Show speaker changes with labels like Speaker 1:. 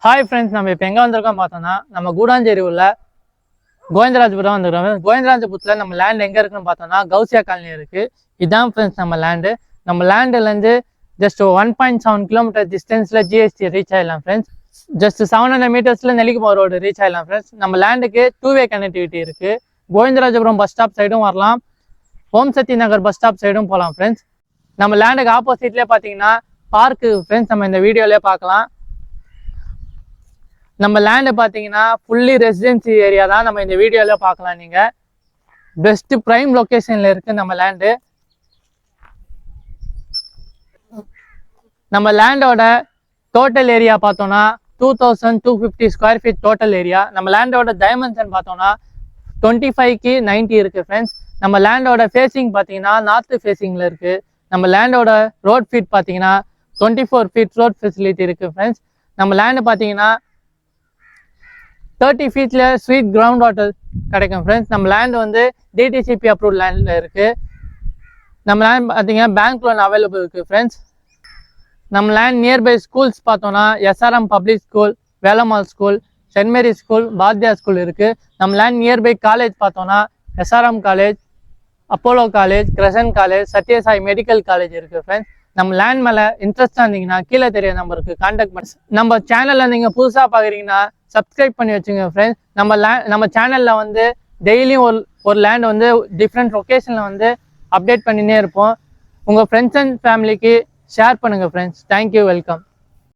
Speaker 1: Hi friends, நம்ம இப்போ எங்கே வந்திருக்கோம் பார்த்தோன்னா நம்ம கூடாஞ்சேரி உள்ள கோவிந்தராஜபுரம் வந்துருக்கோம். கோவிந்தராஜபுரத்தில் நம்ம லேண்ட் எங்கே இருக்குன்னு பார்த்தோன்னா கௌசியா காலனி இருக்குது. இதுதான் ஃப்ரெண்ட்ஸ் நம்ம லேண்டு. நம்ம லேண்டுலேருந்து ஜஸ்ட் 1.7 கிலோமீட்டர் டிஸ்டன்ஸில் ஜிஎஸ்டி ரீச் ஆகிடலாம் ஃப்ரெண்ட்ஸ். ஜஸ்ட் 700 மீட்டர்ஸில் நெல்லிக்குப்பம் ரோடு ரீச் ஆகிடலாம் ஃப்ரெண்ட்ஸ். நம்ம லேண்டுக்கு 2-வே கனெக்டிவிட்டி இருக்குது. கோவிந்தராஜபுரம் பஸ் ஸ்டாப் சைடும் வரலாம், ஓம் சக்தி நகர் பஸ் ஸ்டாப் சைடும் போகலாம் ஃப்ரெண்ட்ஸ். நம்ம லேண்டுக்கு ஆப்போசிட்லேயே பார்த்தீங்கன்னா பார்க்கு ஃப்ரெண்ட்ஸ், நம்ம இந்த வீடியோலேயே பார்க்கலாம். நம்ம லேண்டு பார்த்தீங்கன்னா ஃபுல்லி ரெசிடென்சி ஏரியா தான். நம்ம இந்த வீடியோவில் பார்க்கலாம். நீங்கள் பெஸ்ட் ப்ரைம் லொக்கேஷனில் இருக்குது நம்ம லேண்டு. நம்ம லேண்டோட டோட்டல் ஏரியா பார்த்தோன்னா 2250 ஸ்கொயர் ஃபீட் டோட்டல் ஏரியா. நம்ம லேண்டோட டைமென்ஷன் பார்த்தோன்னா 25க்கு 90 இருக்குது ஃப்ரெண்ட்ஸ். நம்ம லேண்டோட ஃபேஸிங் பார்த்தீங்கன்னா நார்த்து ஃபேஸிங்கில் இருக்குது. நம்ம லேண்டோட ரோட் ஃபீட் பார்த்தீங்கன்னா 24 ஃபீட் ரோட் ஃபெசிலிட்டி இருக்குது ஃப்ரெண்ட்ஸ். நம்ம லேண்டு பார்த்தீங்கன்னா 30 ஃபீட்டில் ஸ்வீட் கிரவுண்ட் வாட்டர் கிடைக்கும் ஃப்ரெண்ட்ஸ். நம்ம லேண்டு வந்து டிடிசிபி அப்ரூவ் லேண்டில் இருக்குது. நம்ம லேண்ட் பார்த்தீங்கன்னா பேங்க் லோன் அவைலபிள் இருக்குது ஃப்ரெண்ட்ஸ். நம்ம லேண்ட் நியர்பை ஸ்கூல்ஸ் பார்த்தோன்னா SRM public school, Velammal school, saint Mary school, Bharathiyar school இருக்குது. நம்ம லேண்ட் நியர்பை காலேஜ் பார்த்தோன்னா SRM college, Apollo college, Crescent college, Sathya Sai medical college இருக்குது ஃப்ரெண்ட்ஸ். நம்ம லேண்ட் மேலே இன்ட்ரெஸ்டாக இருந்தீங்கன்னா கீழே தெரிய நம்பருக்கு கான்டாக்ட் பண்ணி நம்ம சேனலில் நீங்கள் புதுசாக பார்க்குறீங்கன்னா சப்ஸ்கிரைப் பண்ணி வச்சுங்க ஃப்ரெண்ட்ஸ். நம்ம சேனலில் வந்து டெய்லியும் ஒரு லேண்ட் வந்து டிஃப்ரெண்ட் லொக்கேஷனில் வந்து அப்டேட் பண்ணினே இருப்போம். உங்கள் ஃப்ரெண்ட்ஸ் அண்ட் ஃபேமிலிக்கு ஷேர் பண்ணுங்கள் ஃப்ரெண்ட்ஸ். Thank you, welcome.